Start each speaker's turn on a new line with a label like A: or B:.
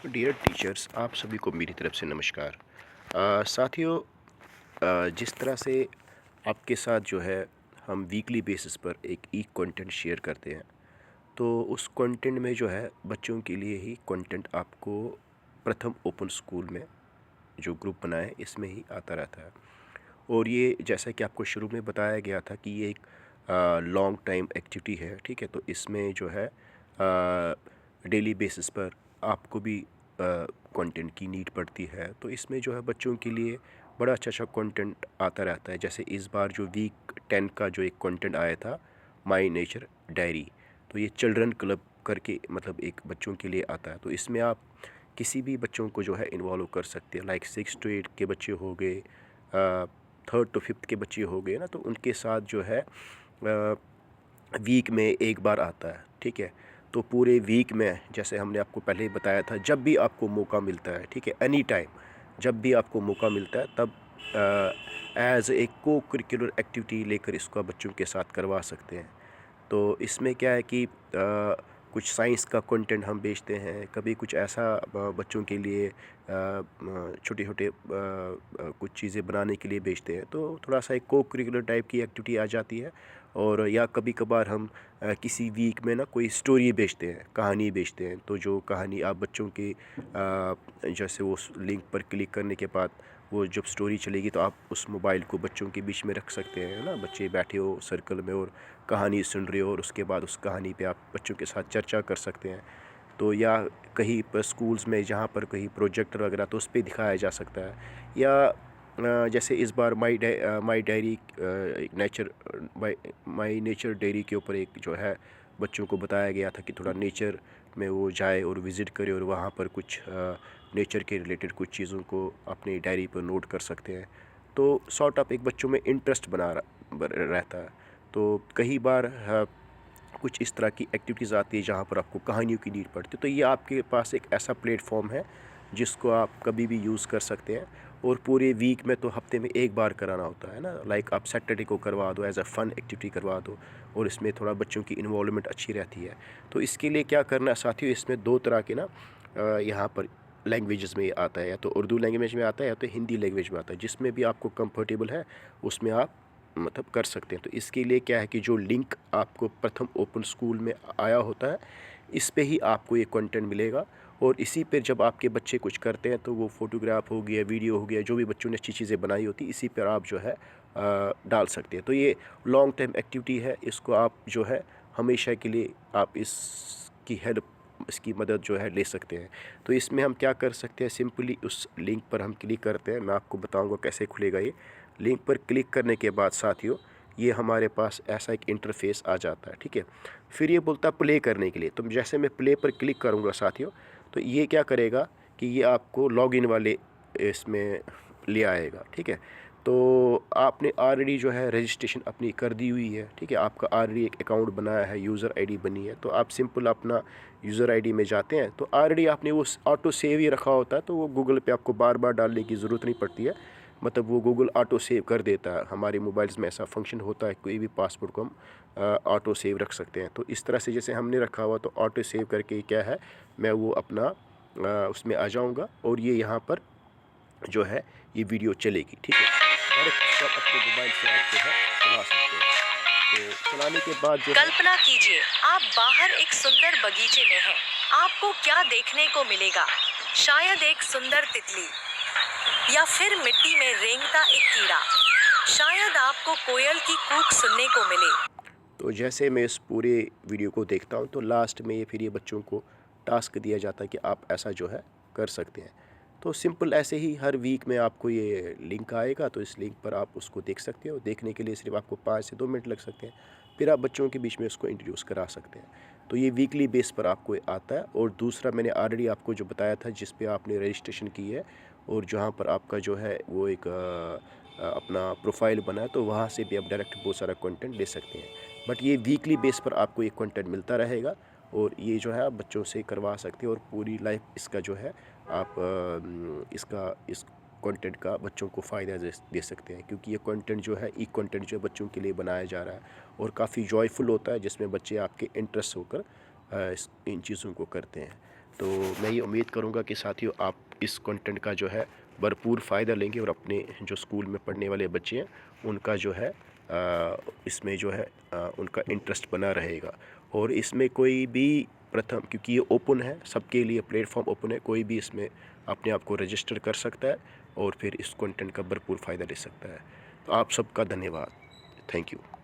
A: Dear teachers, आप सभी को मेरी तरफ से नमस्कार। साथियों, जिस तरह से आपके साथ जो है हम वीकली बेसिस पर एक ई कंटेंट शेयर करते हैं, तो उस कंटेंट में जो है बच्चों के लिए ही कंटेंट आपको प्रथम ओपन स्कूल में जो ग्रुप बना है इसमें ही आता रहता है। और ये जैसा कि आपको शुरू में बताया गया था कि ये एक लॉन्ग टाइम एक्टिविटी है, ठीक है। तो इसमें जो है डेली बेसिस पर आपको भी कंटेंट की नीड पड़ती है। तो इसमें जो है बच्चों के लिए बड़ा अच्छा अच्छा कंटेंट आता रहता है। जैसे इस बार जो वीक 10 का जो एक कंटेंट आया था, माई नेचर डायरी, तो ये चिल्ड्रन क्लब करके मतलब एक बच्चों के लिए आता है। तो इसमें आप किसी भी बच्चों को जो है इन्वॉल्व कर सकते हैं। लाइक 6 to 8 के बच्चे हो गए, 3rd to 5th के बच्चे हो गए ना, तो उनके साथ जो है वीक में एक बार आता है, ठीक है। तो पूरे वीक में जैसे हमने आपको पहले ही बताया था, जब भी आपको मौका मिलता है, ठीक है, एनी टाइम, जब भी आपको मौका मिलता है तब एज एक को करिकुलर एक्टिविटी लेकर इसको आप बच्चों के साथ करवा सकते हैं। तो इसमें क्या है कि कुछ साइंस का कंटेंट हम बेचते हैं, कभी कुछ ऐसा बच्चों के लिए छोटे छोटे कुछ चीज़ें बनाने के लिए बेचते हैं। तो थोड़ा सा एक को करिकुलर टाइप की एक्टिविटी आ जाती है। और या कभी कभार हम किसी वीक में ना कोई स्टोरी बेचते हैं, कहानी बेचते हैं। तो जो कहानी आप बच्चों की जैसे वो लिंक पर क्लिक करने के बाद वो जब स्टोरी चलेगी तो आप उस मोबाइल को बच्चों के बीच में रख सकते हैं ना, बच्चे बैठे हो सर्कल में और कहानी सुन रहे हो, और उसके बाद उस कहानी पे आप बच्चों के साथ चर्चा कर सकते हैं। तो या कहीं पर स्कूल्स में जहाँ पर कहीं प्रोजेक्टर वगैरह, तो उस पर दिखाया जा सकता है। या जैसे इस बार my diary nature my nature diary के ऊपर एक जो है बच्चों को बताया गया था कि थोड़ा नेचर में वो जाए और विज़िट करे और वहाँ पर कुछ नेचर के रिलेटेड कुछ चीज़ों को अपनी डायरी पर नोट कर सकते हैं। तो सॉर्ट ऑफ एक बच्चों में इंटरेस्ट रहता है। तो कई बार कुछ इस तरह की एक्टिविटीज़ आती है जहाँ पर आपको कहानियों की नीड पड़ती है। तो ये आपके पास एक ऐसा प्लेटफॉर्म है जिसको आप कभी भी यूज़ कर सकते हैं। और पूरे वीक में तो हफ्ते में एक बार कराना होता है ना, लाइक आप सैटरडे को करवा दो, एज अ फ़न एक्टिविटी करवा दो, और इसमें थोड़ा बच्चों की इन्वॉल्वमेंट अच्छी रहती है। तो इसके लिए क्या करना है साथियों, इसमें दो तरह के ना यहाँ पर लैंग्वेजेस में आता है, या तो उर्दू लैंग्वेज में आता है या तो हिंदी लैंग्वेज में आता है। जिसमें भी आपको कंफर्टेबल है उसमें आप मतलब कर सकते हैं। तो इसके लिए क्या है कि जो लिंक आपको प्रथम ओपन स्कूल में आया होता है, इस पे ही आपको ये कंटेंट मिलेगा। और इसी पे जब आपके बच्चे कुछ करते हैं तो वो फ़ोटोग्राफ हो गया, वीडियो हो गया, जो भी बच्चों ने अच्छी चीज़ें बनाई होती इसी पर आप जो है डाल सकते हैं। तो ये लॉन्ग टाइम एक्टिविटी है, इसको आप जो है हमेशा के लिए आप इसकी हेल्प, इसकी मदद जो है ले सकते हैं। तो इसमें हम क्या कर सकते हैं, सिंपली उस लिंक पर हम क्लिक करते हैं। मैं आपको बताऊंगा कैसे खुलेगा ये। लिंक पर क्लिक करने के बाद साथियों, ये हमारे पास ऐसा एक इंटरफेस आ जाता है, ठीक है। फिर ये बोलता है प्ले करने के लिए। तो जैसे मैं प्ले पर क्लिक करूँगा साथियों, तो ये क्या करेगा कि ये आपको लॉगिन वाले इसमें ले आएगा, ठीक है। तो आपने ऑलरेडी जो है रजिस्ट्रेशन अपनी कर दी हुई है, ठीक है, आपका ऑलरेडी एक अकाउंट बनाया है, यूज़र आईडी बनी है। तो आप सिंपल अपना यूज़र आईडी में जाते हैं, तो ऑलरेडी आपने वो ऑटो सेव ही रखा होता है, तो वो गूगल पे आपको बार बार डालने की ज़रूरत नहीं पड़ती है। मतलब वो गूगल ऑटो सेव कर देता है। हमारे मोबाइल्स में ऐसा फंक्शन होता है, कोई भी पासवर्ड को हम ऑटो सेव रख सकते हैं। तो इस तरह से जैसे हमने रखा हुआ, तो ऑटो सेव करके क्या है, मैं वो अपना उसमें आ जाऊंगा और ये यहाँ पर जो है ये वीडियो चलेगी, ठीक है। डायरेक्ट इसको आप अपने मोबाइल से आप जो है चला सकते हैं। तो चलाने के बाद जो है,
B: कल्पना कीजिए, आप बाहर एक सुंदर बगीचे में हैं। आपको क्या देखने को मिलेगा? शायद एक सुंदर तितली, या फिर मिट्टी में रेंगता एक कीड़ा। शायद आपको कोयल की कूक सुनने को मिले।
A: तो जैसे मैं इस पूरे वीडियो को देखता हूँ, तो लास्ट में ये फिर ये बच्चों को टास्क दिया जाता है कि आप ऐसा जो है कर सकते हैं। तो सिंपल ऐसे ही हर वीक में आपको ये लिंक आएगा, तो इस लिंक पर आप उसको देख सकते हो। देखने के लिए सिर्फ आपको 5 से 2 मिनट लग सकते हैं। फिर आप बच्चों के बीच में उसको इंट्रोड्यूस करा सकते हैं। तो ये वीकली बेस पर आपको आता है। और दूसरा मैंने ऑलरेडी आपको जो बताया था, जिस पे आपने रजिस्ट्रेशन की है और जहाँ पर आपका जो है वो एक अपना प्रोफाइल बना है, तो वहाँ से भी आप डायरेक्ट बहुत सारा कंटेंट ले सकते हैं। बट ये वीकली बेस पर आपको ये कंटेंट मिलता रहेगा, और ये जो है आप बच्चों से करवा सकते हैं। और पूरी लाइफ इसका जो है आप इस कंटेंट का बच्चों को फ़ायदा दे सकते हैं। क्योंकि ये कंटेंट जो है, ई कंटेंट जो है बच्चों के लिए बनाया जा रहा है और काफ़ी जॉयफुल होता है, जिसमें बच्चे आपके इंटरेस्ट होकर इन चीज़ों को करते हैं। तो मैं ये उम्मीद करूँगा कि साथियों आप इस कंटेंट का जो है भरपूर फ़ायदा लेंगे और अपने जो स्कूल में पढ़ने वाले बच्चे हैं उनका जो है इसमें जो है उनका इंटरेस्ट बना रहेगा। और इसमें कोई भी प्रथम, क्योंकि ये ओपन है, सबके लिए प्लेटफॉर्म ओपन है, कोई भी इसमें अपने आप को रजिस्टर कर सकता है और फिर इस कंटेंट का भरपूर फ़ायदा ले सकता है। तो आप सबका धन्यवाद। Thank you.